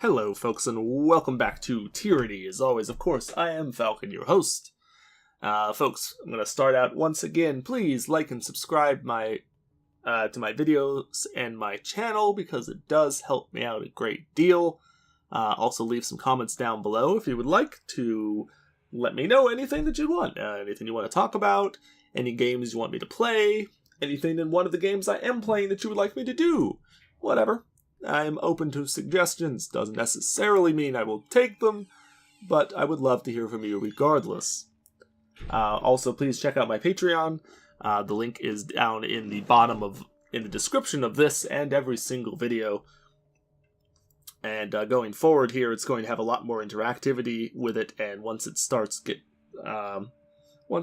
Hello folks and welcome back to Tyranny. As always, of course, I am Falcon, your host. Folks, I'm going to start out once again. Please like and subscribe to my videos and my channel because it does help me out a great deal. Also leave some comments down below if you would like to let me know anything that you want. Anything you want to talk about, any games you want me to play, anything in one of the games I am playing that you would like me to do. Whatever. I am open to suggestions. Doesn't necessarily mean I will take them, but I would love to hear from you regardless. Also, please check out my Patreon. The link is down in the description of this and every single video. And going forward here, it's going to have a lot more interactivity with it. And once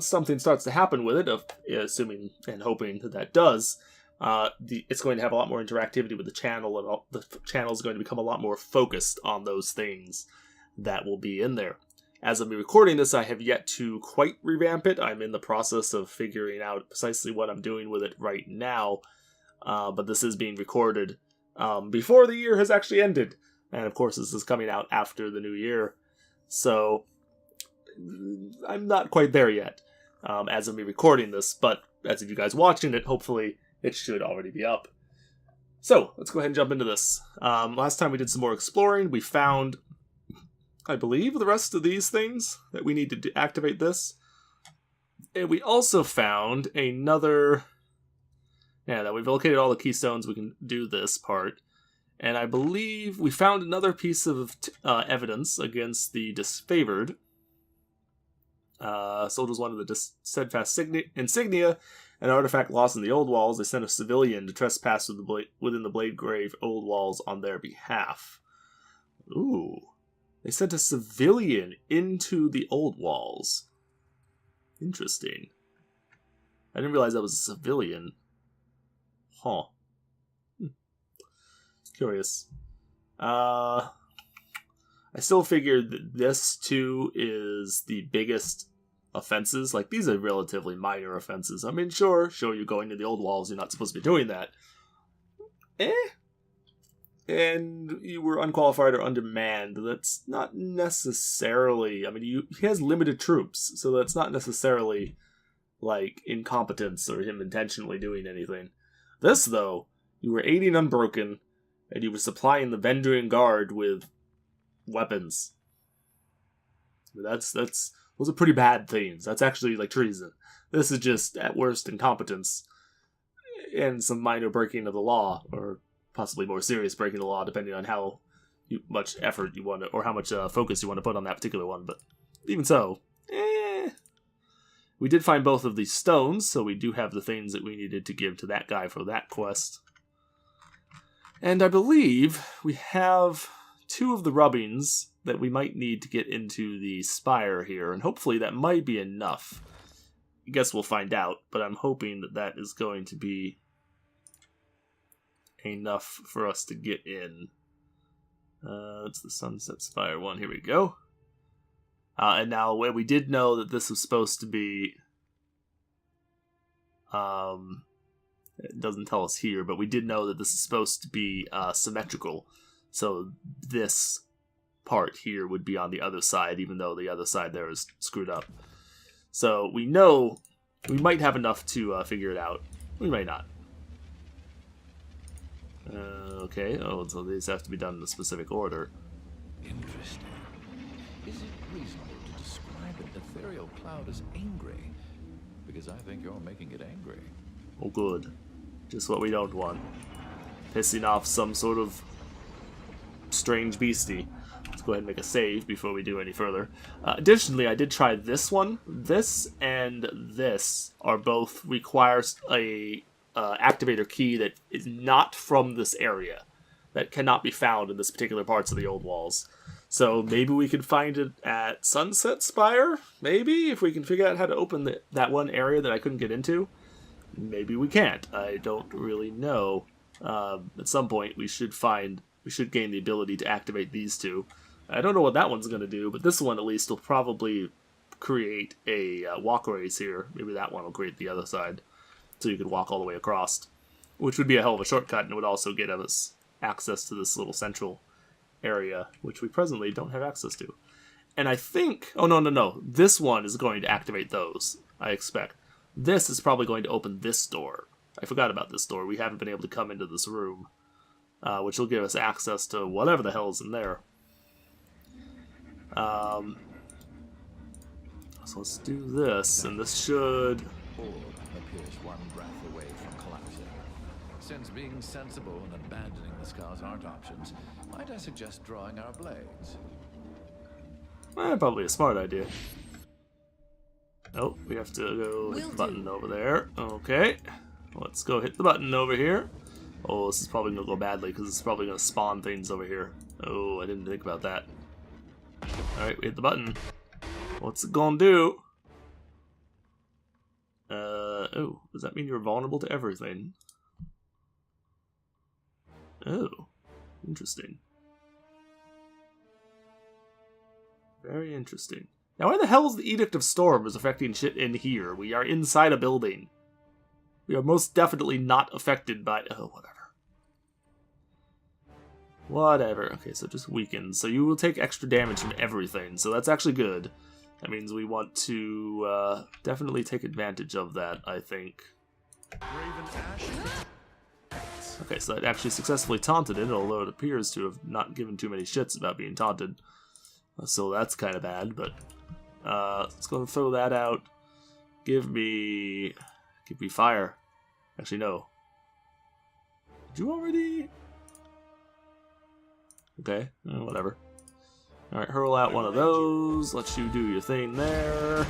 something starts to happen with it, assuming and hoping that does. It's going to have a lot more interactivity with the channel, and the channel is going to become a lot more focused on those things that will be in there. As I'm recording this, I have yet to quite revamp it. I'm in the process of figuring out precisely what I'm doing with it right now, but this is being recorded before the year has actually ended, and of course this is coming out after the new year, so I'm not quite there yet as I'm recording this, but as of you guys watching it, hopefully it should already be up. So, let's go ahead and jump into this. Last time we did some more exploring. We found, I believe, the rest of these things that we need to activate this. And we also found another... Yeah, that we've located all the keystones, we can do this part. And I believe we found another piece of evidence against the disfavored. Soldiers wanted the steadfast insignia. An artifact lost in the old walls. They sent a civilian to trespass within the Blade Grave old walls on their behalf. Ooh. They sent a civilian into the old walls. Interesting. I didn't realize that was a civilian. Huh. Curious. I still figured that this, too, is the biggest offenses. Like, these are relatively minor offenses. I mean, sure, you're going to the old walls, you're not supposed to be doing that. And you were unqualified or undermanned. That's not necessarily... I mean, he has limited troops, so that's not necessarily, like, incompetence or him intentionally doing anything. This, though, you were aiding Unbroken, and you were supplying the Vendrian Guard with weapons. Those are pretty bad things. That's actually like treason. This is just, at worst, incompetence and some minor breaking of the law, or possibly more serious breaking of the law, depending on how much effort you want to, or how much focus you want to put on that particular one. But even so, we did find both of these stones, so we do have the things that we needed to give to that guy for that quest. And I believe we have 2 of the rubbings that we might need to get into the Spire here, and hopefully that might be enough. I guess we'll find out, but I'm hoping that that is going to be enough for us to get in. It's the Sunset Spire one, here we go. And now, where we did know that this was supposed to be... it doesn't tell us here, but we did know that this is supposed to be symmetrical. So this part here would be on the other side, even though the other side there is screwed up. So we know we might have enough to figure it out. We might not. Okay, so these have to be done in a specific order. Interesting. Is it reasonable to describe an ethereal cloud as angry? Because I think you're making it angry. Oh good. Just what we don't want. Pissing off some sort of strange beastie. Let's go ahead and make a save before we do any further. Additionally, I did try this one. This and this are both require a activator key that is not from this area, that cannot be found in this particular parts of the old walls. So maybe we could find it at Sunset Spire? Maybe, if we can figure out how to open that one area that I couldn't get into. Maybe we can't. I don't really know. At some point, we should gain the ability to activate these 2. I don't know what that one's going to do, but this one at least will probably create a walkways here. Maybe that one will create the other side, so you could walk all the way across, which would be a hell of a shortcut, and it would also get us access to this little central area, which we presently don't have access to. And I think... Oh, no. This one is going to activate those, I expect. This is probably going to open this door. I forgot about this door. We haven't been able to come into this room, which will give us access to whatever the hell is in there. So let's do this, and this should... Orb appears one breath away from collapsing. Since being sensible and abandoning the scars aren't options, might I suggest drawing our blades? Probably a smart idea. Oh, we have to go hit the button over there. Okay. Let's go hit the button over here. Oh, this is probably going to go badly because it's probably going to spawn things over here. Oh, I didn't think about that. Alright, we hit the button. What's it going to do? Oh, does that mean you're vulnerable to everything? Oh, interesting. Very interesting. Now, why the hell is the Edict of Storm is affecting shit in here? We are inside a building. We are most definitely not affected by... Oh, whatever. Whatever. Okay, so just weakens. So you will take extra damage from everything, so that's actually good. That means we want to definitely take advantage of that, I think. Okay, so that actually successfully taunted it, although it appears to have not given too many shits about being taunted. So that's kind of bad, but let's go and throw that out. Give me fire. Actually, no. Did you already? Okay, whatever. Alright, hurl out one of those. Let you do your thing there.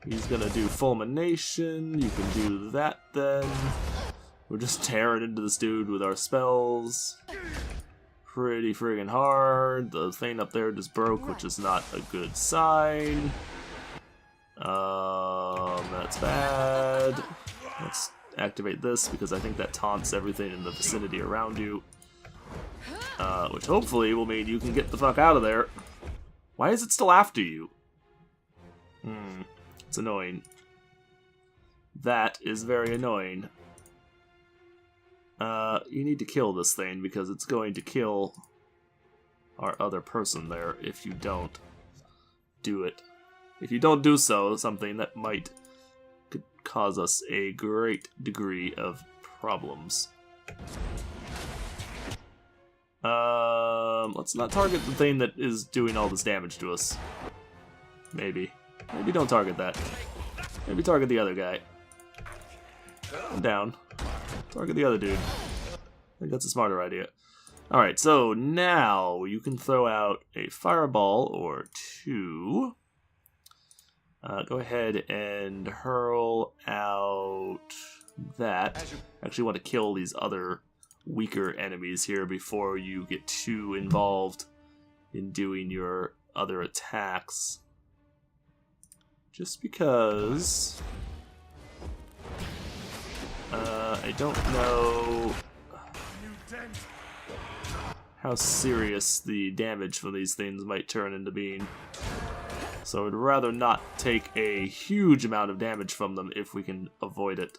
He's gonna do fulmination. You can do that then. We're just tearing into this dude with our spells. Pretty friggin' hard. The thing up there just broke, which is not a good sign. That's bad. Let's activate this because I think that taunts everything in the vicinity around you. Which hopefully will mean you can get the fuck out of there. Why is it still after you? It's annoying. That is very annoying. You need to kill this thing because it's going to kill our other person there if you don't do it. If you don't do so, something that could cause us a great degree of problems. Let's not target the thing that is doing all this damage to us. Maybe don't target that. Maybe target the other guy. I'm down. Target the other dude. I think that's a smarter idea. Alright, so now you can throw out a fireball or two. Go ahead and hurl out that. I actually want to kill these other weaker enemies here before you get too involved in doing your other attacks. Just because... I don't know how serious the damage from these things might turn into being. So I'd rather not take a huge amount of damage from them if we can avoid it.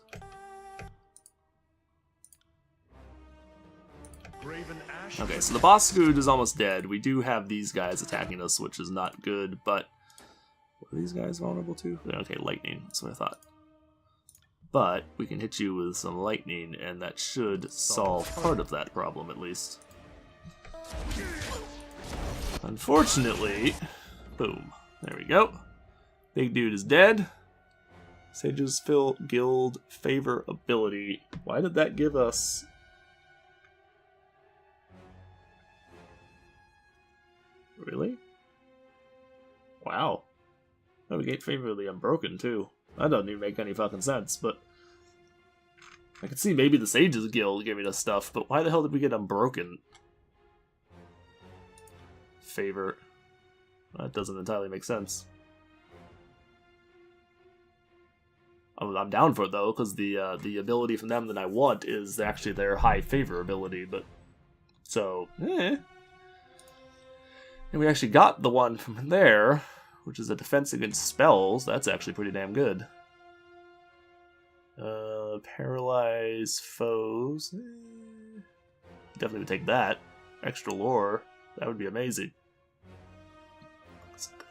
Okay, so the boss Scood is almost dead. We do have these guys attacking us, which is not good, but... What are these guys vulnerable to? Okay, lightning. That's what I thought. But we can hit you with some lightning, and that should solve part of that problem, at least. Unfortunately... Boom. There we go. Big dude is dead. Sage's Guild Favor ability. Why did that give us... Really? Wow. Navigate Favor of the Unbroken, too. That doesn't even make any fucking sense, but... I could see maybe the Sage's Guild giving us stuff, but why the hell did we get Unbroken? Favor. That doesn't entirely make sense. I'm down for it, though, because the ability from them that I want is actually their high favor ability, but... So, And we actually got the one from there, which is a defense against spells. That's actually pretty damn good. Paralyze foes. definitely would take that. Extra lore. That would be amazing.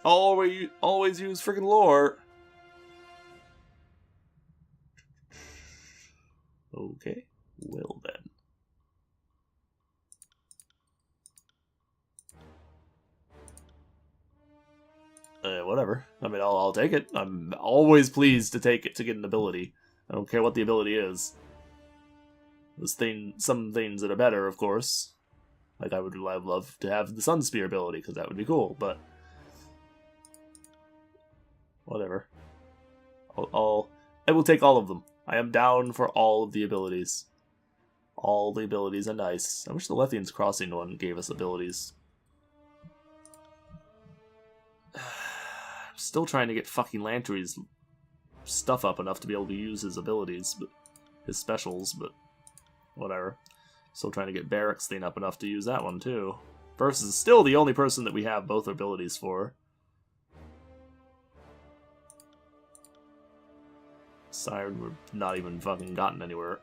Always use freaking lore. Okay, well then. Whatever. I mean, I'll take it. I'm always pleased to take it to get an ability. I don't care what the ability is. Some things that are better, of course. Like I would love to have the Sun Spear ability because that would be cool. But whatever. I will take all of them. I am down for all of the abilities. All the abilities are nice. I wish the Lethian's Crossing one gave us abilities. I'm still trying to get fucking Lantry's stuff up enough to be able to use his abilities, but his specials, but whatever. Still trying to get Barrack's thing up enough to use that one too. Burst is still the only person that we have both abilities for. Siren, we're not even fucking gotten anywhere.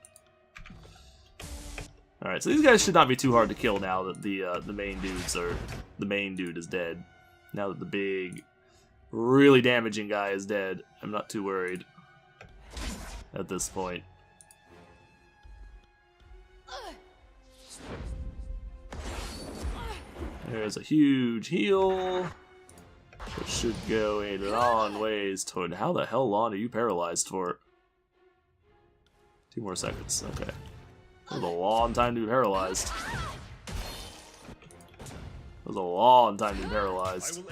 Alright, so these guys should not be too hard to kill now that the main dude is dead. Now that the big, really damaging guy is dead, I'm not too worried at this point. There's a huge heal, which should go a long ways toward... How the hell long are you paralyzed for? 2 more seconds, okay. That was a long time to be paralyzed. That was a long time to be paralyzed.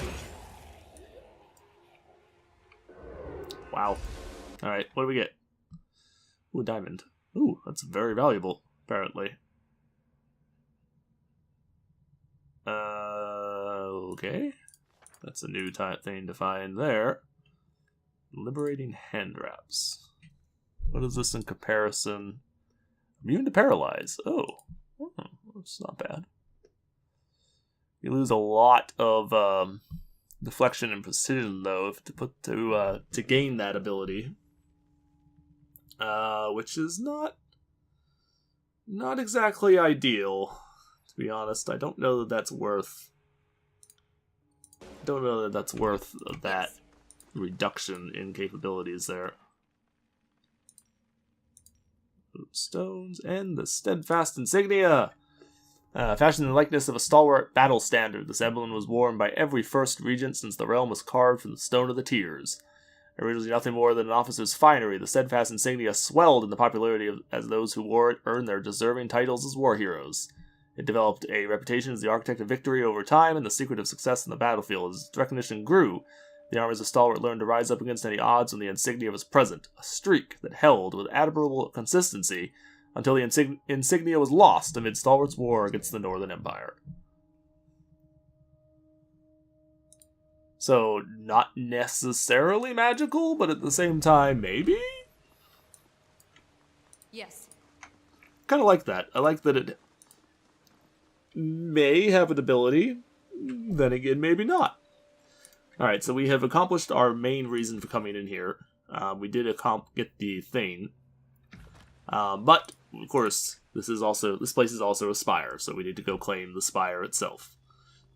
Wow. Alright, what do we get? Ooh, a diamond. Ooh, that's very valuable, apparently. Okay. That's a new thing to find there. Liberating hand wraps. What is this in comparison? Immune to paralyze. Oh, that's not bad. You lose a lot of deflection and precision, though, if to gain that ability, which is not exactly ideal. To be honest, I don't know that that's worth. Don't know that that's worth that reduction in capabilities there. Stones and the steadfast insignia. Fashioned in the likeness of a stalwart battle standard, this emblem was worn by every first regent since the realm was carved from the stone of the Tears. Originally nothing more than an officer's finery, the steadfast insignia swelled in the popularity as those who wore it earned their deserving titles as war heroes. It developed a reputation as the architect of victory over time and the secret of success in the battlefield. As its recognition grew, the armies of Stalwart learned to rise up against any odds when the insignia was present, a streak that held with admirable consistency until the insignia was lost amid Stalwart's war against the Northern Empire. So, not necessarily magical, but at the same time, maybe? Yes. Kind of like that. I like that it may have an ability, then again, maybe not. Alright, so we have accomplished our main reason for coming in here. We did get the thing. But, of course, this place is also a spire, so we need to go claim the spire itself.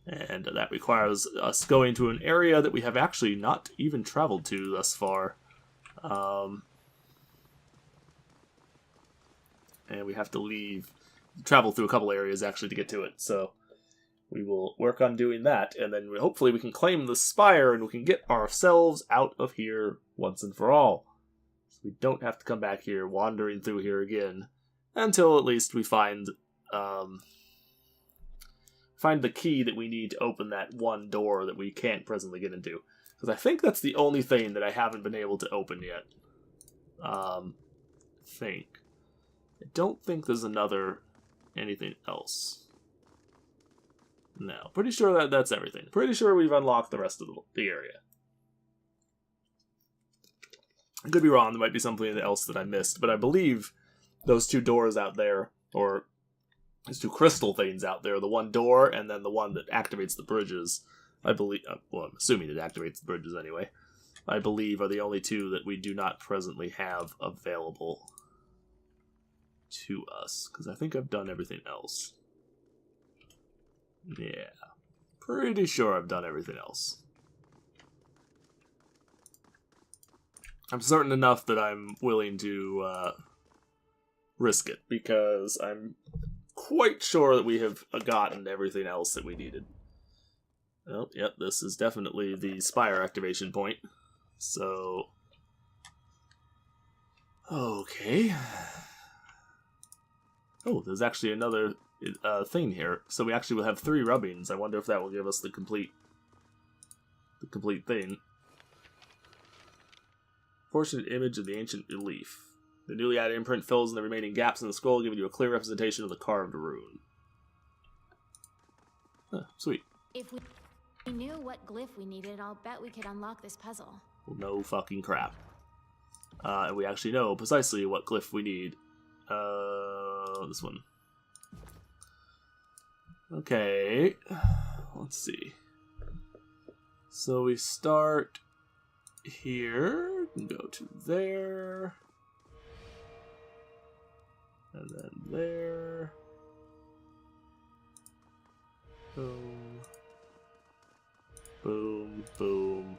And that requires us going to an area that we have actually not even traveled to thus far. And we have to travel through a couple areas actually to get to it, so we will work on doing that, and then hopefully we can claim the spire and we can get ourselves out of here once and for all. So we don't have to come back here, wandering through here again, until at least we find the key that we need to open that one door that we can't presently get into. Because I think that's the only thing that I haven't been able to open yet. I don't think there's anything else. No, pretty sure that's everything. Pretty sure we've unlocked the rest of the area. I could be wrong, there might be something else that I missed, but I believe those 2 doors out there, or those 2 crystal things out there, the one door and then the one that activates the bridges, I believe, well, I'm assuming it activates the bridges anyway, I believe are the only 2 that we do not presently have available to us, because I think I've done everything else. Yeah. Pretty sure I've done everything else. I'm certain enough that I'm willing to risk it, because I'm quite sure that we have gotten everything else that we needed. Oh, yep, this is definitely the Spire activation point. So... okay. Oh, there's actually another thing here. So we actually will have 3 rubbings. I wonder if that will give us the complete thing. Fortunate image of the ancient relief. The newly added imprint fills in the remaining gaps in the scroll, giving you a clear representation of the carved rune. Huh, sweet. If we knew what glyph we needed, I'll bet we could unlock this puzzle. Well, no fucking crap. And we actually know precisely what glyph we need. This one. Okay. Let's see. So we start here, and go to there, and then there. Boom. Boom, boom,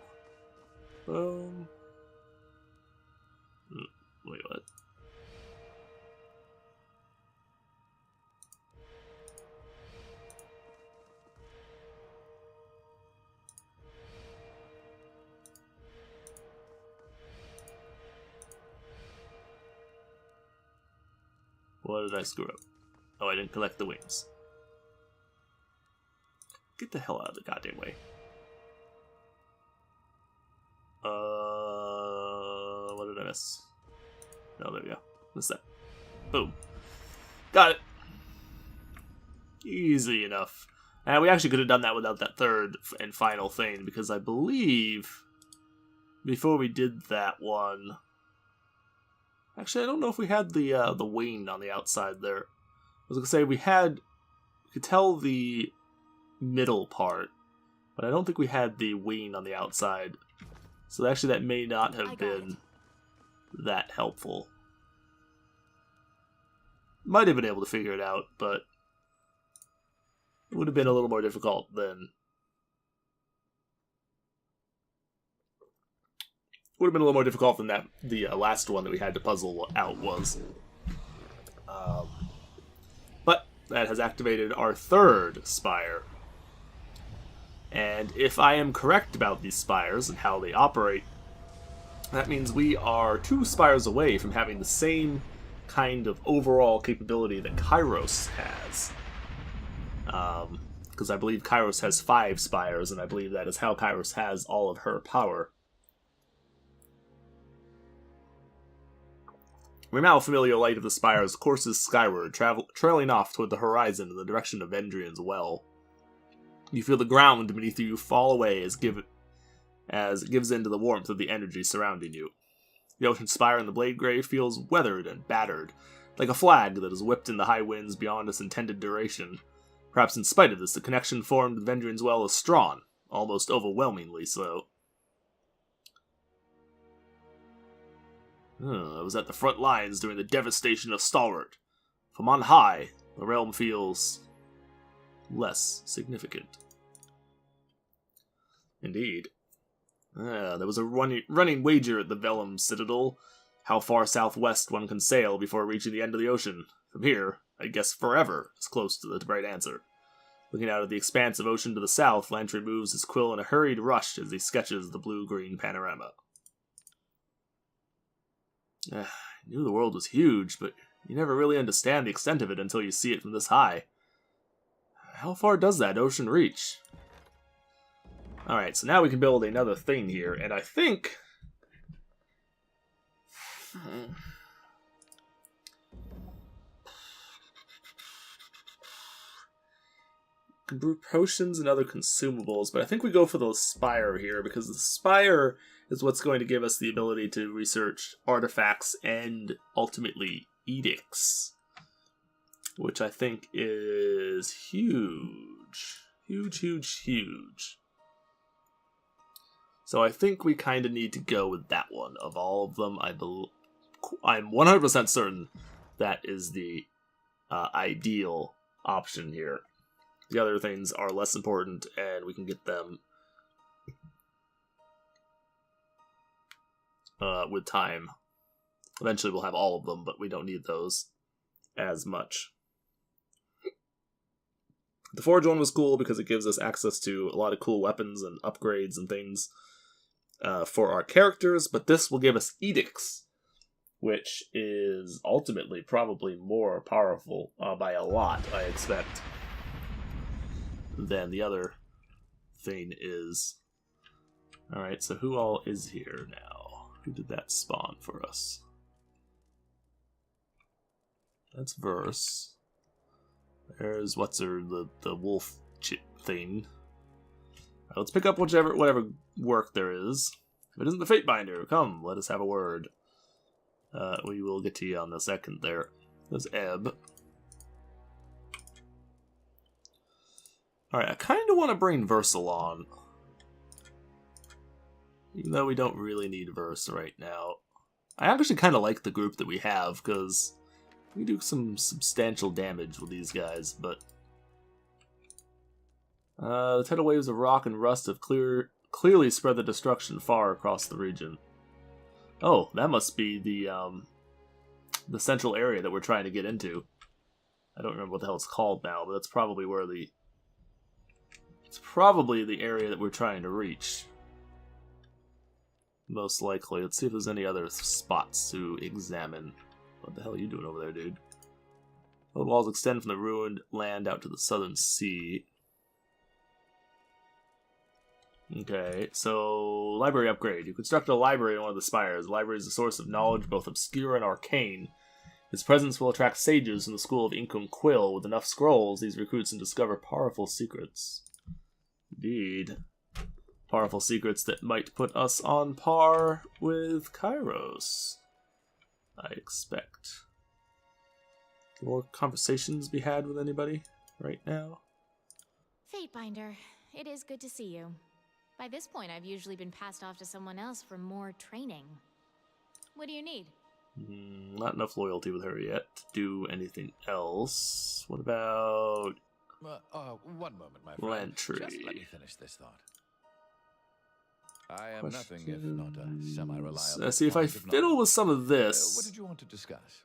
boom. Wait, what? What did I screw up? Oh, I didn't collect the wings. Get the hell out of the goddamn way. What did I miss? No, there we go. What's that? Boom. Got it. Easy enough. And we actually could have done that without that third and final thing, because I believe before we did that one... Actually, I don't know if we had the wing on the outside there. I was going to say we could tell the middle part, but I don't think we had the wing on the outside. So actually that may not have been that helpful. Might have been able to figure it out, but it would have been a little more difficult than... Would have been a little more difficult than that the last one that we had to puzzle out was. But that has activated our third spire. And if I am correct about these spires and how they operate, that means we are 2 spires away from having the same kind of overall capability that Kairos has. Because I believe Kairos has 5 spires, and I believe that is how Kairos has all of her power. We're now familiar light of the spires courses skyward, trailing off toward the horizon in the direction of Vendrian's well. You feel the ground beneath you fall away as it gives in to the warmth of the energy surrounding you. The ocean spire in the Blade Grave feels weathered and battered, like a flag that is whipped in the high winds beyond its intended duration. Perhaps in spite of this, the connection formed with Vendrian's well is strong, almost overwhelmingly so. I was at the front lines during the devastation of Stalwart. From on high, the realm feels less significant. Indeed. There was a running wager at the Vellum Citadel, how far southwest one can sail before reaching the end of the ocean. From here, I guess forever is close to the right answer. Looking out at the expanse of ocean to the south, Lantry moves his quill in a hurried rush as he sketches the blue-green panorama. I knew the world was huge, but you never really understand the extent of it until you see it from this high. How far does that ocean reach? Alright, so now we can build another thing here, and I think... can brew potions and other consumables, but I think we go for the Spire here, because the Spire is what's going to give us the ability to research artifacts and, ultimately, edicts. Which I think is huge. Huge, huge, huge. So I think we kind of need to go with that one. Of all of them, I'm 100% certain that is the ideal option here. The other things are less important, and we can get them with time. Eventually we'll have all of them, but we don't need those as much. The Forge one was cool because it gives us access to a lot of cool weapons and upgrades and things for our characters, but this will give us edicts, which is ultimately probably more powerful by a lot, I expect, than the other thing is. Alright, so who all is here now? Who did that spawn for us? That's Verse. There's the wolf chip thing. Right, let's pick up whatever work there is. If it isn't the Fatebinder, come, let us have a word. We will get to you on the second there. There's Ebb. Alright, I kind of want to bring Verse along. Even though we don't really need Verse right now. I actually kind of like the group that we have, because we do some substantial damage with these guys, but the tidal waves of rock and rust have clearly spread the destruction far across the region. Oh, that must be the central area that we're trying to get into. I don't remember what the hell it's called now, but that's probably it's probably the area that we're trying to reach. Most likely. Let's see if there's any other spots to examine. What the hell are you doing over there, dude? Road walls extend from the ruined land out to the southern sea. Okay, so library upgrade. You construct a library in one of the spires. The library is a source of knowledge, both obscure and arcane. Its presence will attract sages from the school of Ink and Quill. With enough scrolls, these recruits can discover powerful secrets. Indeed. Powerful secrets that might put us on par with Kairos, I expect. More conversations be had with anybody right now? Fatebinder, it is good to see you. By this point, I've usually been passed off to someone else for more training. What do you need? Not enough loyalty with her yet to do anything else. What about... one moment, my friend. Lantry. Just let me finish this thought. I am nothing if not a semi-reliable... see, if I fiddle with some of this... what did you want to discuss?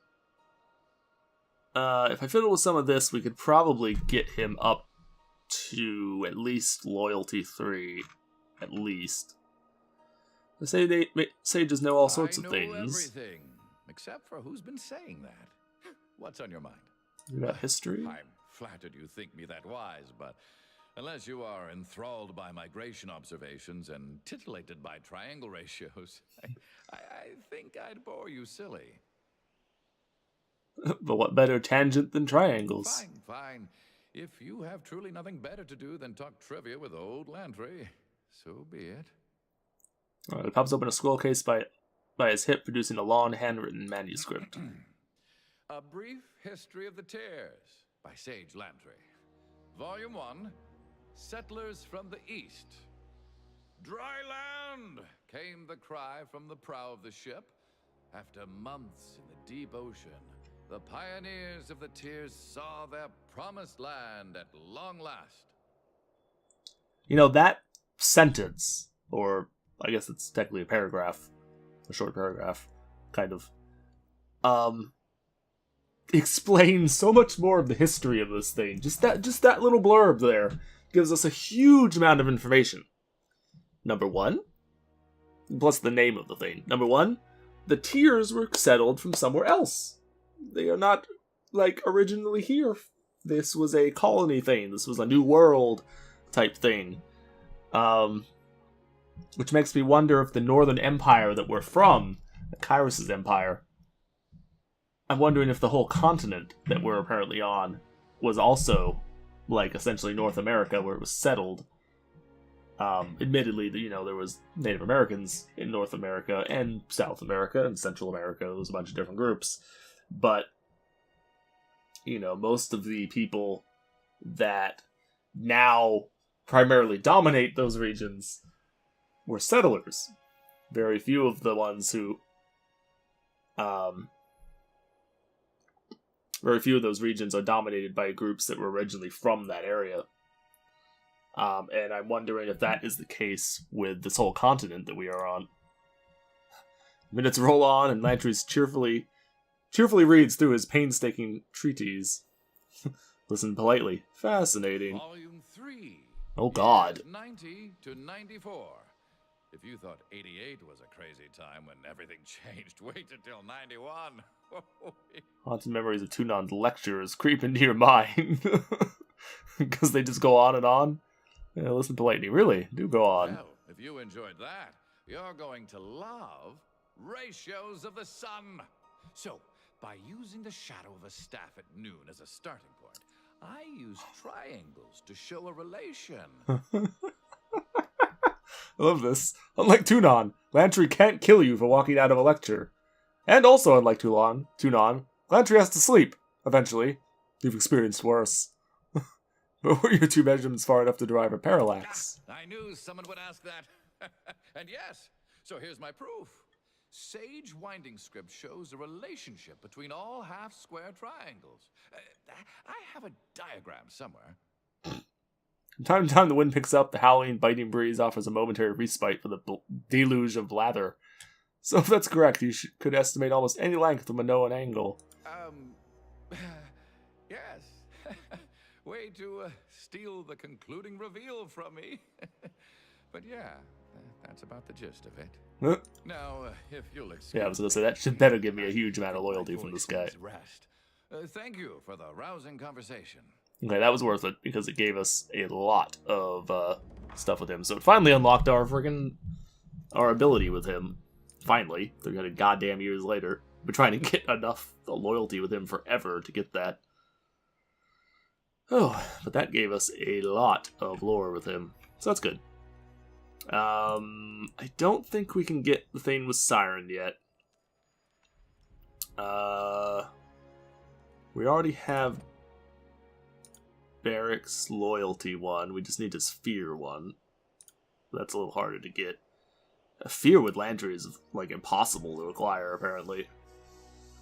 If I fiddle with some of this, we could probably get him up to at least loyalty 3. At least. Sages know all sorts of things. Everything, except for who's been saying that. What's on your mind? About history? I'm flattered you think me that wise, but unless you are enthralled by migration observations and titillated by triangle ratios, I think I'd bore you silly. But what better tangent than triangles? Fine. If you have truly nothing better to do than talk trivia with old Lantry, so be it. Alright, it pops open a scroll case by his hip, producing a long handwritten manuscript. A Brief History of the Tears by Sage Lantry. Volume 1, Settlers from the East. Dry land, came the cry from the prow of the ship. After months in the deep ocean, the pioneers of the Tears saw their promised land at long last. You know, that sentence, or I guess it's technically a paragraph, a short paragraph, kind of, explains so much more of the history of this thing. Just that little blurb there gives us a huge amount of information. Number one, plus the name of the thing. Number one, the Tears were settled from somewhere else. They are not, originally here. This was a colony thing. This was a new world type thing. Which makes me wonder if the Northern Empire that we're from, Kairos' empire, I'm wondering if the whole continent that we're apparently on was also, essentially North America, where it was settled. Admittedly, there was Native Americans in North America and South America and Central America. There was a bunch of different groups. But, most of the people that now primarily dominate those regions were settlers. Very few of the ones who Very few of those regions are dominated by groups that were originally from that area. And I'm wondering if that is the case with this whole continent that we are on. Minutes roll on, and Lantry's cheerfully reads through his painstaking treatise. Listen politely. Fascinating. Volume 3. Oh God. Years 90 to 94. If you thought 88 was a crazy time when everything changed, wait until 91. Haunted memories of Tunon's lectures creep into your mind. Because they just go on and on. Yeah, listen politely. Really, do go on. Well, if you enjoyed that, you're going to love Ratios of the Sun. So, by using the shadow of a staff at noon as a starting point, I use triangles to show a relation. I love this. Unlike Tunon, Lantry can't kill you for walking out of a lecture. And also unlike Tunon, Lantry has to sleep, eventually. You've experienced worse. But were your two measurements far enough to derive a parallax? I knew someone would ask that. And yes, so here's my proof. Sage winding script shows a relationship between all half-square triangles. I have a diagram somewhere. From time to time, the wind picks up. The howling, biting breeze offers a momentary respite for the deluge of blather. So if that's correct, you could estimate almost any length from a known angle. Yes. Way to steal the concluding reveal from me. But yeah, that's about the gist of it. Now, if you'll excuse Yeah, I was going to say, that should better give me a huge amount of loyalty from this guy. Rest. Thank you for the rousing conversation. Okay, that was worth it, because it gave us a lot of stuff with him. So it finally unlocked our ability with him. Finally. 300 goddamn years later. We're trying to get enough loyalty with him forever to get that. Oh, but that gave us a lot of lore with him. So that's good. I don't think we can get the thing with Siren yet. We already have Barrack's loyalty one. We just need his fear one. That's a little harder to get. A fear with Lantry is like impossible to acquire, apparently.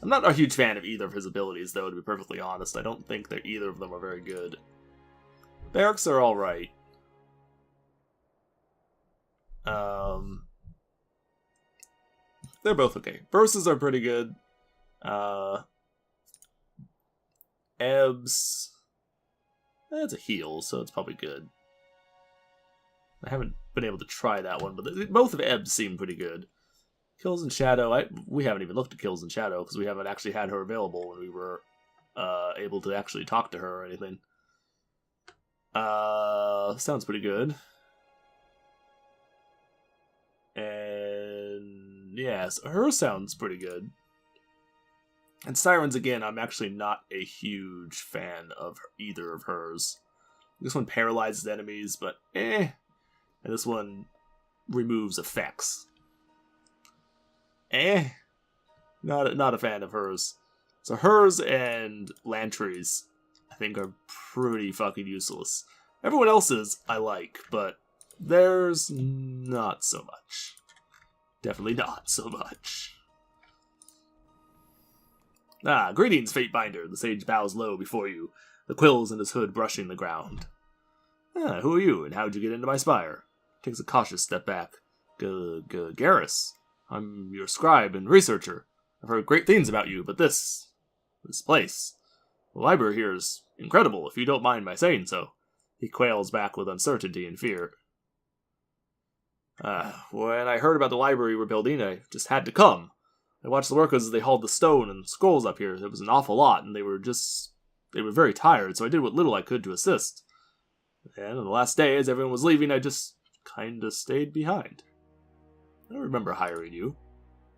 I'm not a huge fan of either of his abilities, though, to be perfectly honest. I don't think that either of them are very good. Barracks are alright. They're both okay. Verses are pretty good. Ebbs. That's a heal, so it's probably good. I haven't been able to try that one, but both of Ebbs seem pretty good. Kills in Shadow, we haven't even looked at Kills in Shadow, because we haven't actually had her available when we were able to actually talk to her or anything. Sounds pretty good. And yes, her sounds pretty good. And Sirens, again, I'm actually not a huge fan of either of hers. This one paralyzes enemies, but eh. And this one removes effects. Eh. Not a fan of hers. So hers and Lantry's, I think, are pretty fucking useless. Everyone else's I like, but theirs not so much. Definitely not so much. Ah, greetings, Fatebinder. The sage bows low before you, the quills in his hood brushing the ground. Ah, who are you, and how'd you get into my spire? Takes a cautious step back. Garrus. I'm your scribe and researcher. I've heard great things about you, but this place, the library here is incredible, if you don't mind my saying so. He quails back with uncertainty and fear. When I heard about the library we're building, I just had to come. I watched the workers as they hauled the stone and scrolls up here. There was an awful lot, and they were very tired, so I did what little I could to assist. And on the last day, as everyone was leaving, I just kinda stayed behind. I don't remember hiring you.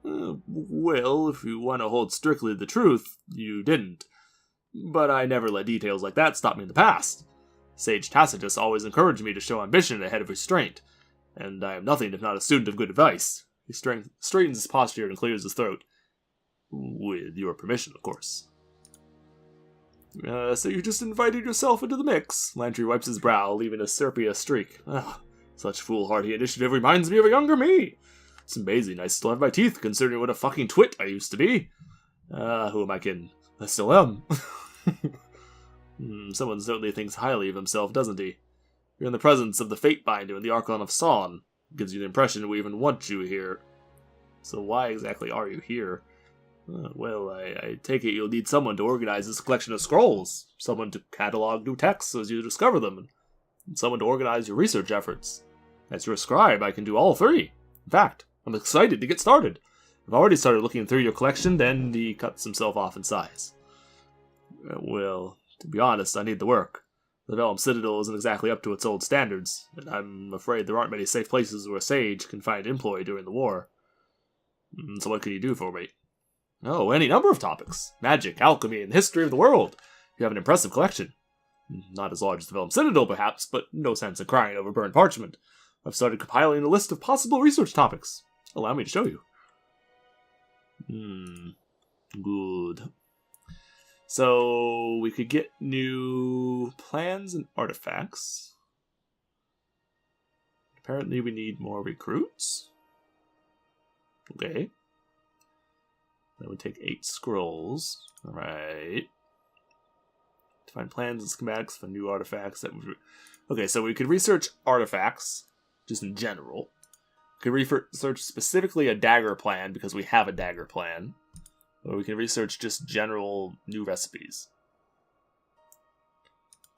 Well, if you want to hold strictly the truth, you didn't. But I never let details like that stop me in the past. Sage Tacitus always encouraged me to show ambition ahead of restraint, and I am nothing if not a student of good advice. He straightens his posture and clears his throat. With your permission, of course. So you just invited yourself into the mix? Lantry wipes his brow, leaving a sepia streak. Such foolhardy initiative reminds me of a younger me. It's amazing I still have my teeth, considering what a fucking twit I used to be. Who am I kidding? I still am. Someone certainly thinks highly of himself, doesn't he? You're in the presence of the Fatebinder and the Archon of Son. Gives you the impression we even want you here. So why exactly are you here? Well, I take it you'll need someone to organize this collection of scrolls. Someone to catalog new texts as you discover them. And someone to organize your research efforts. As your scribe, I can do all three. In fact, I'm excited to get started. I've already started looking through your collection, then he cuts himself off in sighs. Well, to be honest, I need the work. The Vellum Citadel isn't exactly up to its old standards, and I'm afraid there aren't many safe places where a sage can find employ during the war. So what can you do for me? Oh, any number of topics. Magic, alchemy, and the history of the world. You have an impressive collection. Not as large as the Vellum Citadel, perhaps, but no sense in crying over burned parchment. I've started compiling a list of possible research topics. Allow me to show you. Good. So, we could get new plans and artifacts. Apparently we need more recruits. Okay. That would take 8 scrolls. Alright. To find plans and schematics for new artifacts. That would... Okay, so we could research artifacts, just in general. We could research specifically a dagger plan, because we have a dagger plan. Or we can research just general new recipes.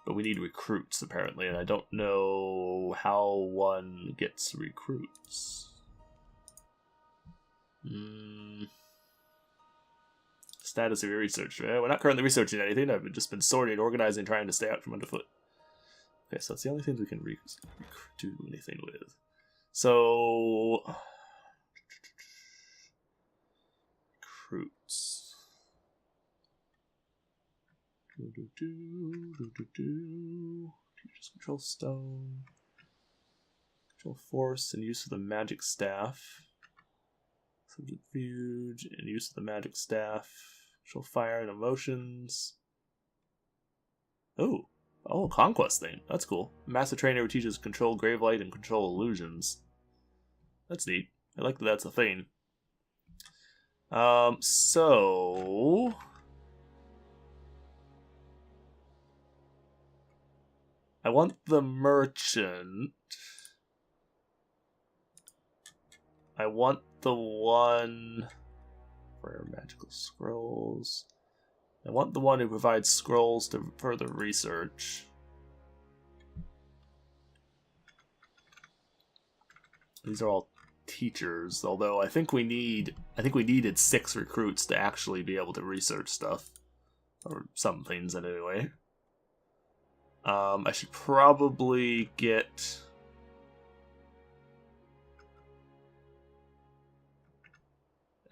But we need recruits, apparently, and I don't know how one gets recruits. Status of your research. We're not currently researching anything. I've just been sorting, organizing, trying to stay out from underfoot. Okay, so that's the only things we can do anything with. So... recruits. Teacher's control stone. Control force and use of the magic staff. Subterfuge and use of the magic staff. Control fire and emotions. Oh, conquest thing. That's cool. Master trainer who teaches control grave light and control illusions. That's neat. I like that that's a thing. So... I want the merchant. I want the one... for magical scrolls. I want the one who provides scrolls to further research. These are all teachers, although I think we needed 6 recruits to actually be able to research stuff. Or some things anyway. I should probably get...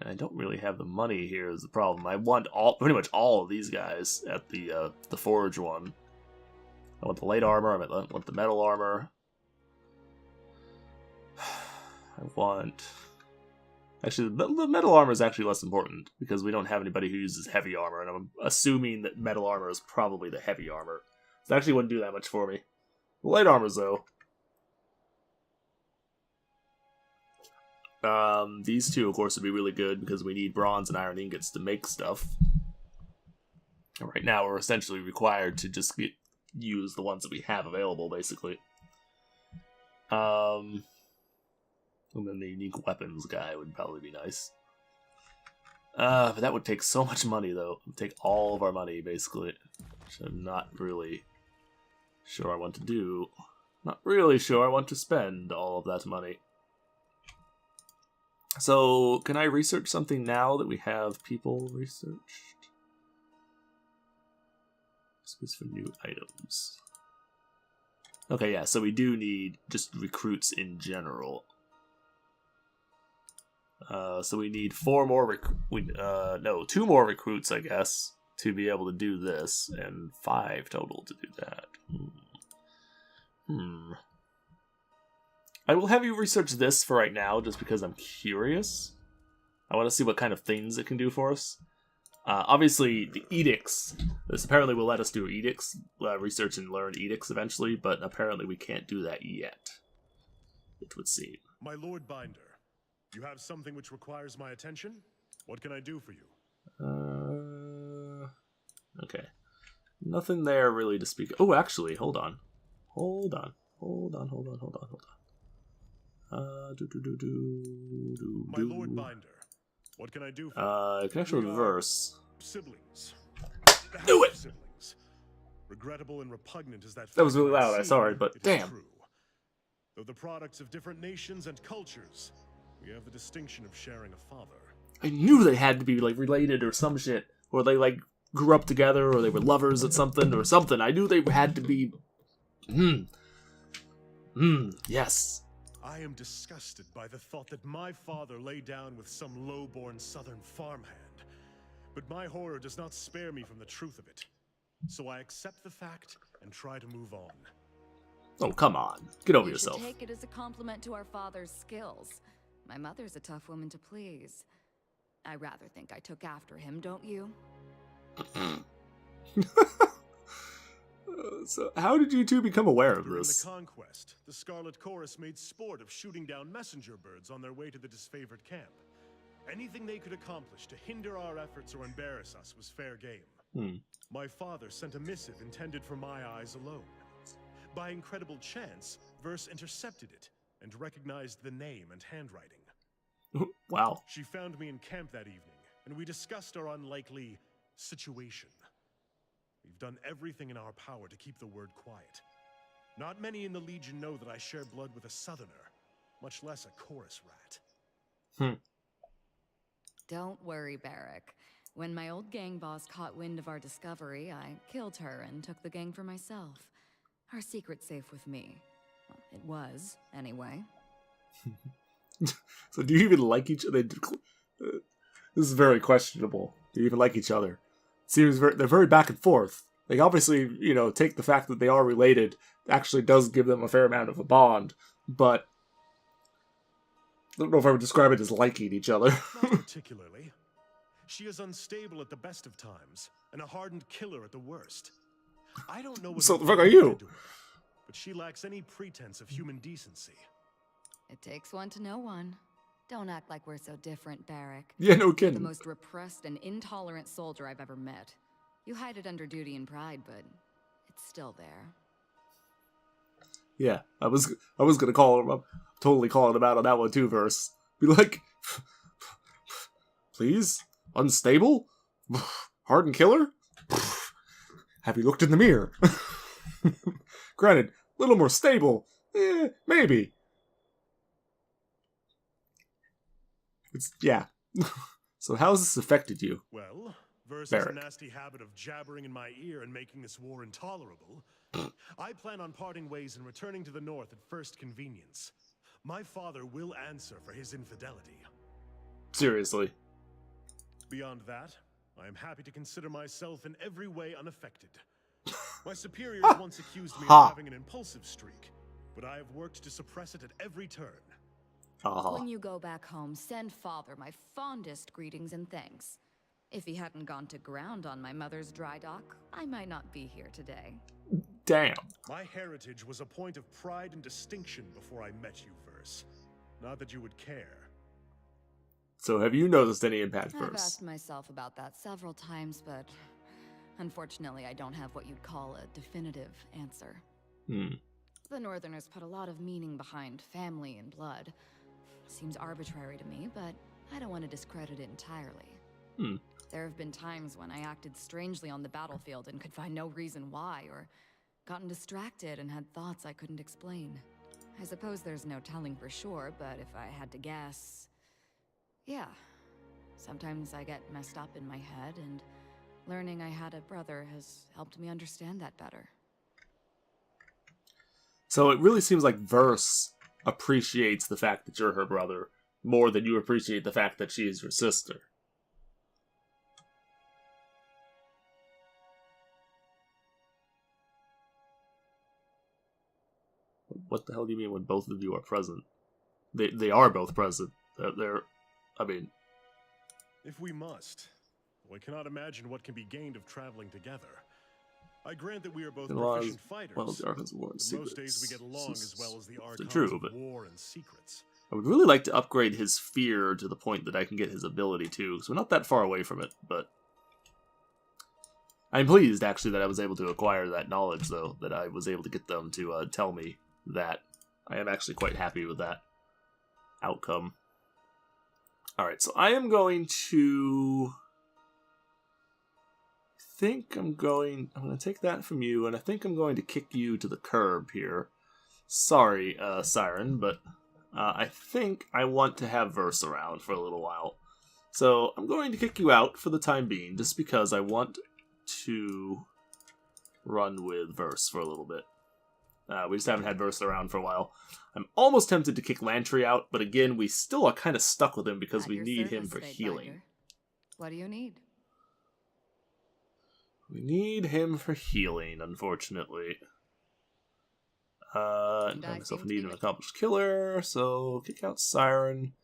And I don't really have the money here is the problem. I want pretty much all of these guys at the forge one. I want the light armor, I want the metal armor. I want... Actually, the metal armor is actually less important, because we don't have anybody who uses heavy armor, and I'm assuming that metal armor is probably the heavy armor. So it actually wouldn't do that much for me. The light armors, though. These two, of course, would be really good, because we need bronze and iron ingots to make stuff. And right now, we're essentially required to just use the ones that we have available, basically. And then the unique weapons guy would probably be nice. But that would take so much money, though. It would take all of our money, basically. Which I'm not really sure I want to do. Not really sure I want to spend all of that money. So, can I research something now that we have people researched? Space for new items. Okay, yeah, so we do need just recruits in general. So we need 2 more recruits, I guess, to be able to do this, and 5 total to do that. I will have you research this for right now, just because I'm curious. I want to see what kind of things it can do for us. Obviously, the edicts. This apparently will let us do edicts, research and learn edicts eventually, but apparently we can't do that yet. It would seem. My Lord Binder, you have something which requires my attention? What can I do for you? Okay. Nothing there really to speak. Oh, actually, hold on. Hold on. My Lord Binder, what can I do for you? Connection with verse. Siblings. Do it! Siblings. Regrettable and repugnant as that That was fact really might loud, I'm seem, sorry, but it is damn. true. Though the products of different nations and cultures, we have the distinction of sharing a father. I knew they had to be, like, related or some shit. Or they, like, grew up together, or they were lovers at something, or something. I knew they had to be... yes. I am disgusted by the thought that my father lay down with some low-born southern farmhand. But my horror does not spare me from the truth of it. So I accept the fact and try to move on. Oh, come on. Get over You should yourself. take it as a compliment to our father's skills. My mother's a tough woman to please. I rather think I took after him, don't you? So, how did you two become aware of During this? the conquest, the Scarlet Chorus made sport of shooting down messenger birds on their way to the disfavored camp. Anything they could accomplish to hinder our efforts or embarrass us was fair game. My father sent a missive intended for my eyes alone. By incredible chance, Verse intercepted it and recognized the name and handwriting. Wow. She found me in camp that evening, and we discussed our unlikely situation. We've done everything in our power to keep the word quiet. Not many in the Legion know that I share blood with a Southerner, much less a chorus rat. Don't worry, Barrack. When my old gang boss caught wind of our discovery, I killed her and took the gang for myself. Our secret's safe with me. Well, it was, anyway. So do you even like each other? This is very questionable. Do you even like each other? Seems they're very back and forth. They obviously, take the fact that they are related actually does give them a fair amount of a bond, but I don't know if I would describe it as liking each other. Not particularly. She is unstable at the best of times, and a hardened killer at the worst. I don't know what So the fuck are you? did to her, but she lacks any pretense of human decency. It takes one to know one. Don't act like we're so different, Barrack. Yeah, no You're kidding. the most repressed and intolerant soldier I've ever met. You hide it under duty and pride, but it's still there. Yeah, I was gonna call him up, totally calling him out on that one too. Verse, be like, please, unstable, hardened killer. Have you looked in the mirror? Granted, a little more stable, maybe. Yeah. So how's this affected you? Well, Verse Barrack. has a nasty habit of jabbering in my ear and making this war intolerable. I plan on parting ways and returning to the north at first convenience. My father will answer for his infidelity. Seriously. Beyond that, I am happy to consider myself in every way unaffected. My superiors once accused me of having an impulsive streak, but I have worked to suppress it at every turn. When you go back home, send Father my fondest greetings and thanks. If he hadn't gone to ground on my mother's dry dock, I might not be here today. Damn. My heritage was a point of pride and distinction before I met you, Verse. Not that you would care. So have you noticed any impact, I've Verse? asked myself about that several times, but unfortunately I don't have what you'd call a definitive answer. The Northerners put a lot of meaning behind family and blood. Seems arbitrary to me, but I don't want to discredit it entirely. There have been times when I acted strangely on the battlefield and could find no reason why, or gotten distracted and had thoughts I couldn't explain. I suppose there's no telling for sure, but if I had to guess... Yeah. Sometimes I get messed up in my head, and learning I had a brother has helped me understand that better. So it really seems like Verse appreciates the fact that you're her brother more than you appreciate the fact that she is your sister. What the hell do you mean when both of you are present? They are both present. I mean... If we must, I cannot imagine what can be gained of traveling together. I grant that we are both proficient fighters, well, the Archons of War and but most days we get along as well as the Archons of War and Secrets. I would really like to upgrade his fear to the point that I can get his ability too, so we're not that far away from it, but... I'm pleased, actually, that I was able to acquire that knowledge, though, that I was able to get them to tell me that. I am actually quite happy with that outcome. Alright, so I am going to... I'm going to take that from you, and I think I'm going to kick you to the curb here. Sorry, Siren, but I think I want to have Verse around for a little while. So I'm going to kick you out for the time being, just because I want to run with Verse for a little bit. We just haven't had Verse around for a while. I'm almost tempted to kick Lantry out, but again, we still are kind of stuck with him because we need him for healing. What do you need? We need him for healing, unfortunately. I find myself in need of an accomplished killer, so kick out Siren.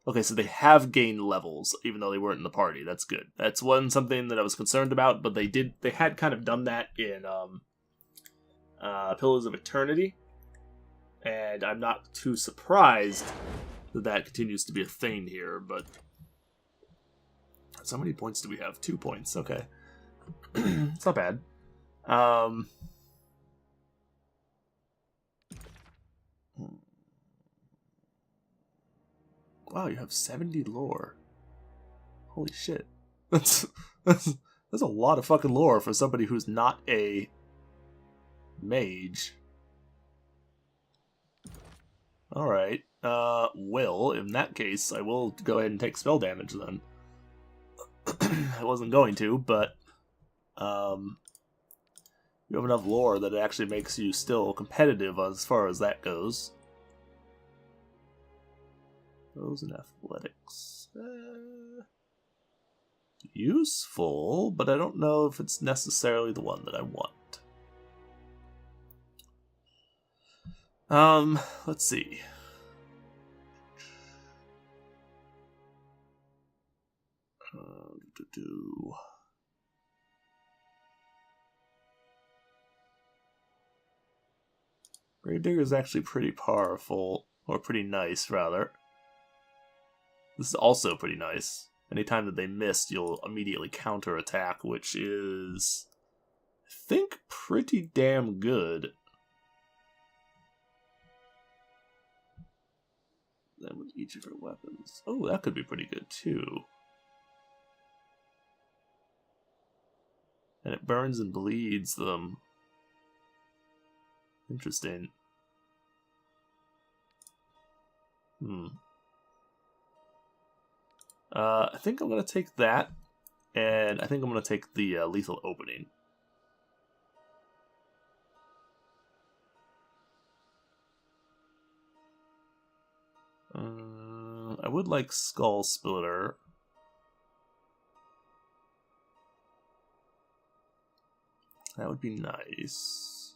Okay, so they have gained levels, even though they weren't in the party. That's good. That's something that I was concerned about, but they had kind of done that in Pillars of Eternity, and I'm not too surprised that continues to be a thing here, but... So how many points do we have? 2 points, okay. It's not bad. Wow, you have 70 lore. Holy shit. That's a lot of fucking lore for somebody who's not a mage. Alright. Well, in that case, I will go ahead and take spell damage then. I wasn't going to, but you have enough lore that it actually makes you still competitive as far as that goes. Those in athletics. Useful, but I don't know if it's necessarily the one that I want. Let's see. Gravedigger is actually pretty powerful, or pretty nice, rather. This is also pretty nice. Anytime that they missed, you'll immediately counter-attack, which is, I think, pretty damn good. Then with each of her weapons. Oh, that could be pretty good, too. And it burns and bleeds them. Interesting. I think I'm going to take that, and I think I'm going to take the lethal opening. I would like Skull Splitter. That would be nice.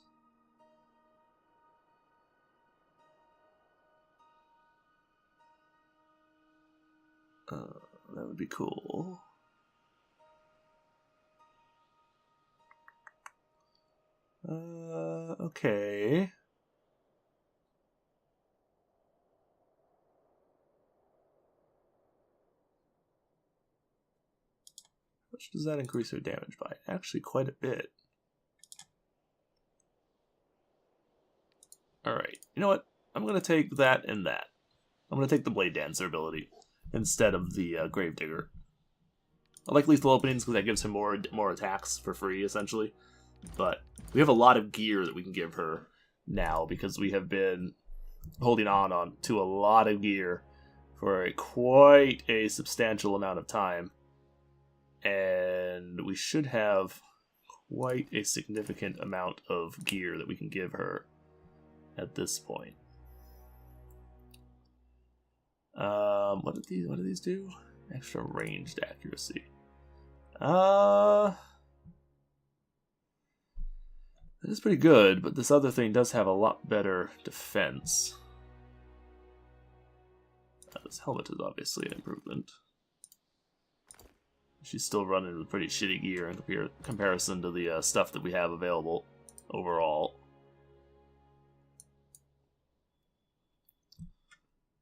That would be cool. Okay. How much does that increase her damage by? Actually, quite a bit. Alright, you know what? I'm going to take that and that. I'm going to take the Blade Dancer ability instead of the Gravedigger. I like lethal openings because that gives him more attacks for free, essentially. But we have a lot of gear that we can give her now because we have been holding on to a lot of gear for quite a substantial amount of time. And we should have quite a significant amount of gear that we can give her at this point. What do these do? Extra ranged accuracy. That is pretty good, but this other thing does have a lot better defense. This helmet is obviously an improvement. She's still running with pretty shitty gear in comparison to the stuff that we have available overall.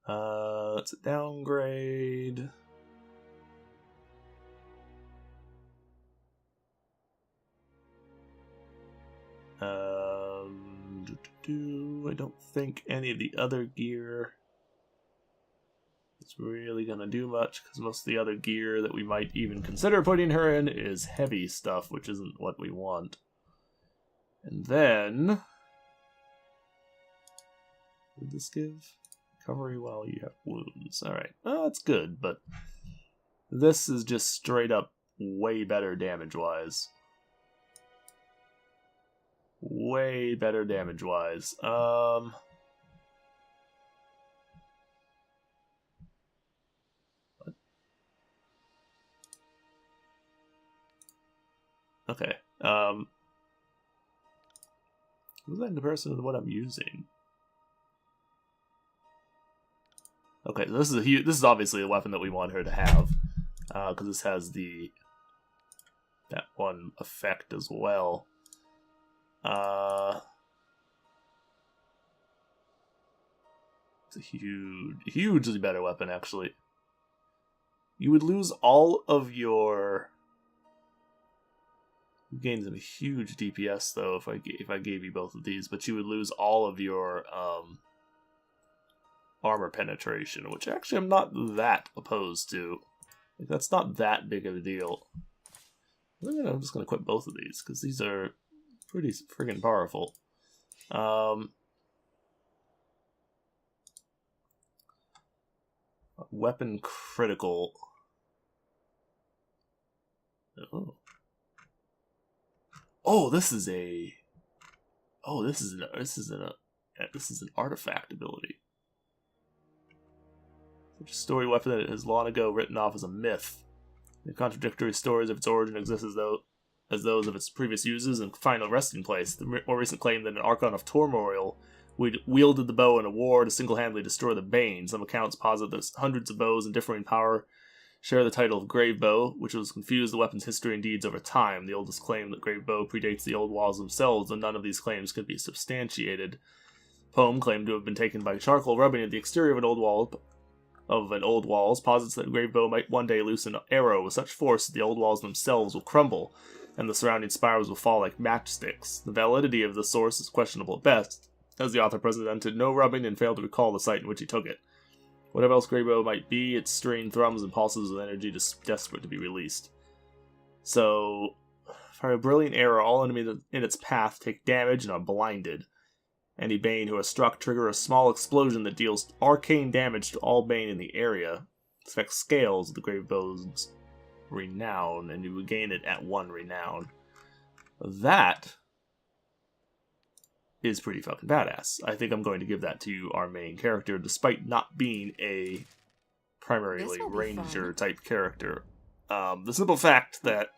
Let's downgrade. I don't think any of the other gear is really gonna do much, because most of the other gear that we might even consider putting her in is heavy stuff, which isn't what we want. And then... would this give recovery while you have wounds? Alright, well, that's good, but this is just straight up way better damage-wise. Way better damage-wise. Okay. What's that in comparison to what I'm using? Okay, so this is obviously a weapon that we want her to have, because this has that one effect as well. It's a hugely better weapon, actually. You would lose all of your... You gain some huge DPS though if I gave you both of these, but you would lose all of your armor penetration, which actually I'm not that opposed to. Like, that's not that big of a deal. I'm just gonna equip both of these because these are pretty friggin' powerful. Weapon critical. This is an artifact ability. Such a story weapon that has long ago written off as a myth. The contradictory stories of its origin exist as those of its previous uses and final resting place. The more recent claim that an Archon of Turmoil wielded the bow in a war to single-handedly destroy the Bane. Some accounts posit that hundreds of bows in differing power share the title of Grave Bow, which was confused the weapon's history and deeds over time. The oldest claim that Grave Bow predates the Old Walls themselves, and none of these claims could be substantiated. Poem, claimed to have been taken by charcoal rubbing at the exterior of an old walls, posits that Grave Bow might one day loose an arrow with such force that the old walls themselves will crumble, and the surrounding spires will fall like matchsticks. The validity of the source is questionable at best, as the author presented no rubbing and failed to recall the site in which he took it. Whatever else Grave Bow might be, its string thrums and pulses with energy desperate to be released. So, fire a brilliant arrow, all enemies in its path take damage and are blinded. Any Bane who are struck trigger a small explosion that deals arcane damage to all Bane in the area. This effect scales the Grave Bow's renown, and you would gain it at 1 renown. That is pretty fucking badass. I think I'm going to give that to our main character, despite not being a primarily ranger type character. The simple fact that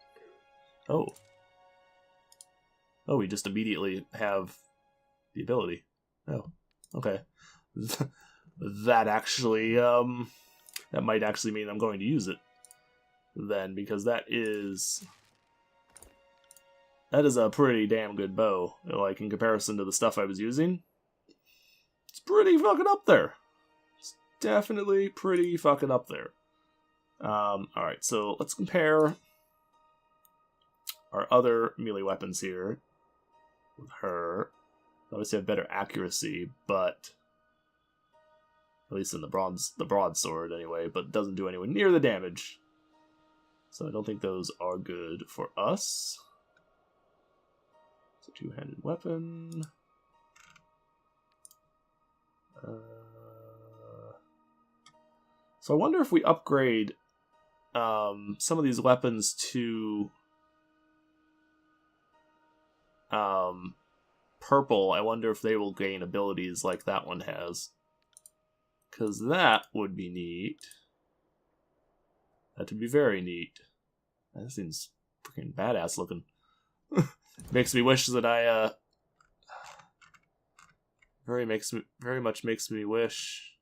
we just immediately have the ability. Oh, okay. That actually that might actually mean I'm going to use it then, because that is a pretty damn good bow. Like, in comparison to the stuff I was using, it's pretty fucking up there. It's definitely pretty fucking up there. Alright, so let's compare our other melee weapons here with her. Obviously have better accuracy, but at least in the broadsword anyway, but doesn't do anywhere near the damage. So I don't think those are good for us. It's a two-handed weapon. So I wonder if we upgrade some of these weapons to purple. I wonder if they will gain abilities like that one has. Because that would be neat. That would be very neat. That seems freaking badass looking. Makes me wish that I very much makes me wish.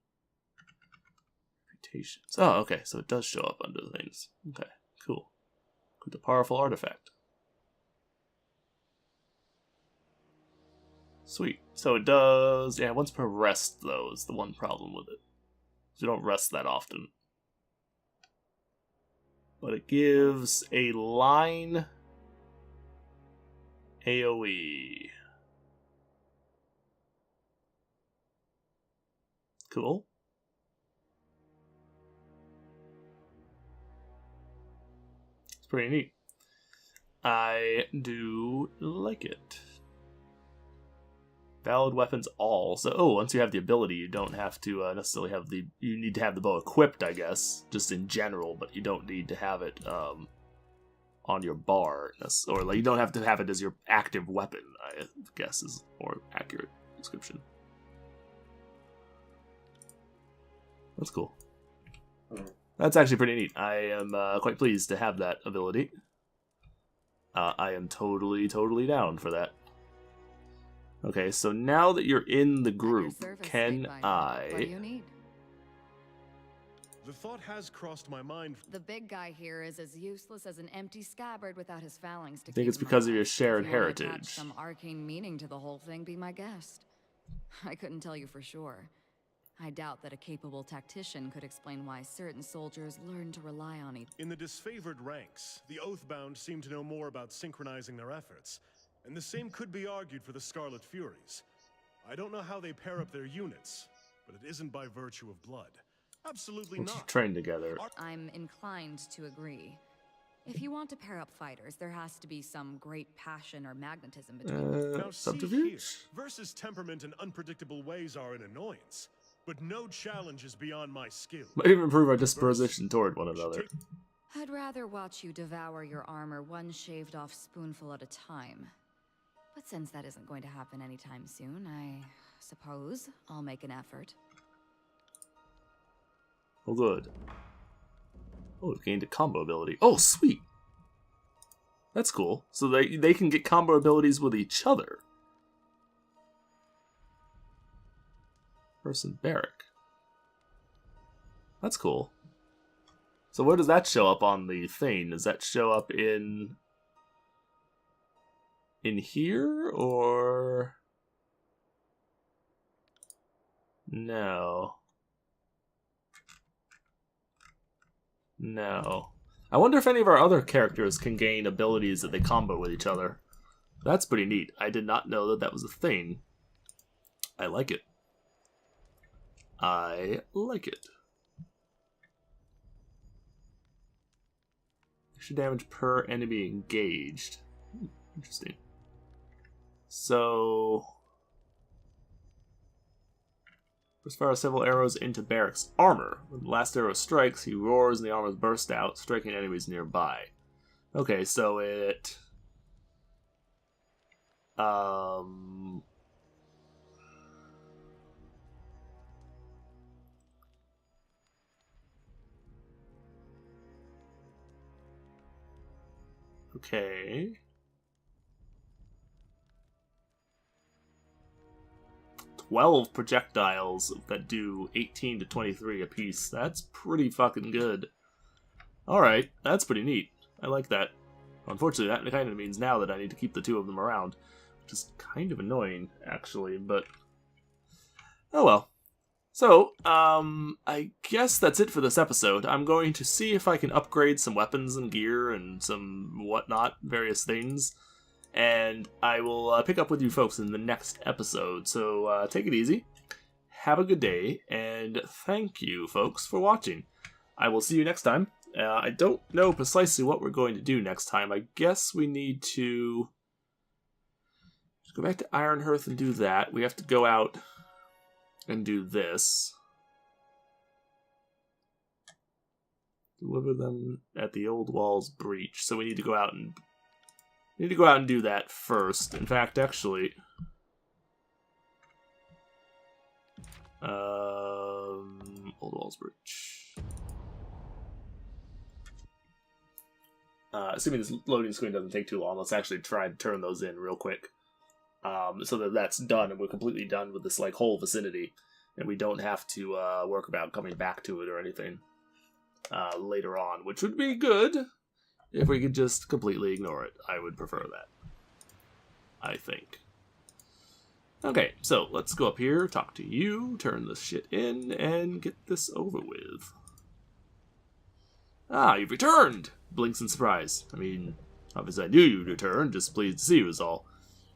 Reputations. Oh, okay, so it does show up under the things. Okay, cool. With the powerful artifact. Sweet. So it does, yeah, once per rest though is the one problem with it. You don't rest that often. But it gives a line AoE. Cool. It's pretty neat. I do like it. Valid weapons all. So, once you have the ability, you don't have to necessarily have the... You need to have the bow equipped, I guess, just in general, but you don't need to have it on your bar. Or like, you don't have to have it as your active weapon, I guess is a more accurate description. That's cool. That's actually pretty neat. I am quite pleased to have that ability. I am totally down for that. Okay, so now that you're in the group, can I... What do you need? The thought has crossed my mind. The big guy here is as useless as an empty scabbard without his phalanx to I think keep it's him because of alive. your shared If you wanna attach heritage. some arcane meaning to the whole thing, be my guest. I couldn't tell you for sure. I doubt that a capable tactician could explain why certain soldiers learn to rely on each other. In the disfavored ranks, the Oathbound seem to know more about synchronizing their efforts, and the same could be argued for the Scarlet Furies. I don't know how they pair up their units, but it isn't by virtue of blood. Absolutely Let's not. train together. I'm inclined to agree. If you want to pair up fighters, there has to be some great passion or magnetism between them. Now see here, Subterfuge? versus temperament and unpredictable ways are an annoyance, but no challenge is beyond my skill. Might even improve our disposition toward one another. I'd rather watch you devour your armor one shaved off spoonful at a time. But since that isn't going to happen anytime soon, I suppose I'll make an effort. Oh, good. Oh, we've gained a combo ability. Oh, sweet! That's cool. So they can get combo abilities with each other. Person Barrack. That's cool. So where does that show up on the thing? Does that show up in here, or... No. No. I wonder if any of our other characters can gain abilities that they combo with each other. That's pretty neat. I did not know that that was a thing. I like it. I like it. Extra damage per enemy engaged. Interesting. So... fires several arrows into Barrack's armor. When the last arrow strikes, he roars and the armor bursts out, striking enemies nearby. Okay, so it... Okay... 12 projectiles that do 18 to 23 apiece. That's pretty fucking good. Alright, that's pretty neat. I like that. Unfortunately, that kind of means now that I need to keep the two of them around. Which is kind of annoying, actually, but... Oh well. So, I guess that's it for this episode. I'm going to see if I can upgrade some weapons and gear and some whatnot, various things. And I will pick up with you folks in the next episode. So take it easy, have a good day, and thank you folks for watching. I will see you next time. I don't know precisely what we're going to do next time. I guess we need to just go back to Ironhearth and do that. We have to go out and do this. Deliver them at the old wall's breach. So we need to go out and do that first. In fact, actually, old wall's breach. Assuming this loading screen doesn't take too long, let's actually try to turn those in real quick, so that that's done and we're completely done with this like whole vicinity, and we don't have to work about coming back to it or anything later on, which would be good. If we could just completely ignore it, I would prefer that. I think. Okay, so let's go up here, talk to you, turn this shit in, and get this over with. Ah, you've returned! Blinks in surprise. I mean, obviously I knew you'd return, just pleased to see you is all.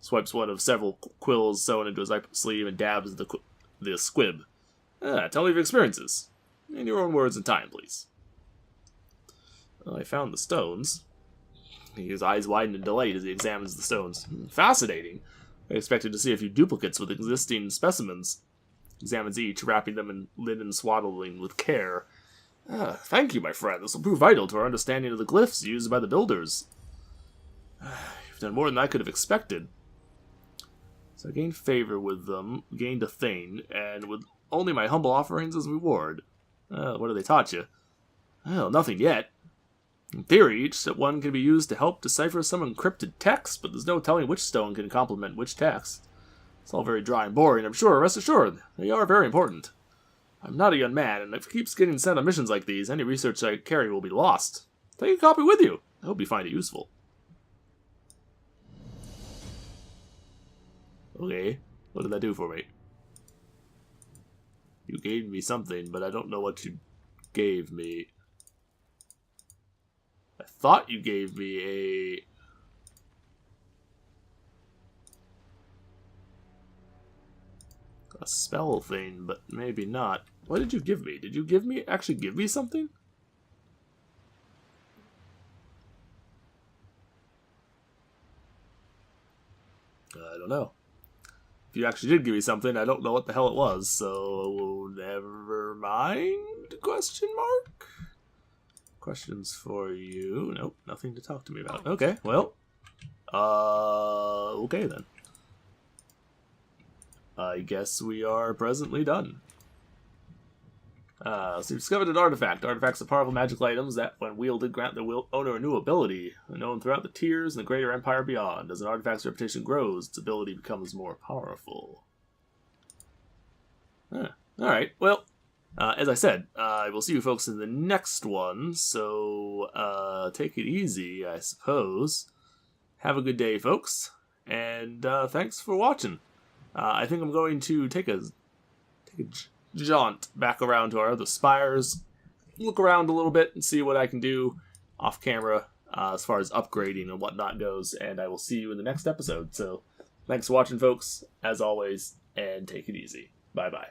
Swipes one of several quills sewn into his upper sleeve and dabs the squib. Tell me of your experiences. In your own words and time, please. Well, I found the stones. His eyes widen in delight as he examines the stones. Fascinating. I expected to see a few duplicates with existing specimens. Examines each, wrapping them in linen swaddling with care. Thank you, my friend. This will prove vital to our understanding of the glyphs used by the builders. You've done more than I could have expected. So I gained favor with them, gained a thane, and with only my humble offerings as reward. What have they taught you? Well, nothing yet. In theory, each one can be used to help decipher some encrypted text, but there's no telling which stone can complement which text. It's all very dry and boring, I'm sure. Rest assured, they are very important. I'm not a young man, and if it keeps getting sent on missions like these, any research I carry will be lost. Take a copy with you. I hope you find it useful. Okay, what did that do for me? You gave me something, but I don't know what you gave me. I thought you gave me a spell thing, but maybe not. What did you give me? Did you actually give me something? I don't know. If you actually did give me something, I don't know what the hell it was, so never mind? Question mark? Questions for you. Nope, nothing to talk to me about. Okay, well. Okay then. I guess we are presently done. So you discovered an artifact. Artifacts are powerful magical items that, when wielded, grant their owner a new ability. Known throughout the tiers and the greater empire beyond. As an artifact's reputation grows, its ability becomes more powerful. Alright, well, as I said, I will see you folks in the next one, so take it easy, I suppose. Have a good day, folks, and thanks for watching. I think I'm going to take a jaunt back around to our other spires, look around a little bit and see what I can do off camera as far as upgrading and whatnot goes, and I will see you in the next episode. So thanks for watching, folks, as always, and take it easy. Bye-bye.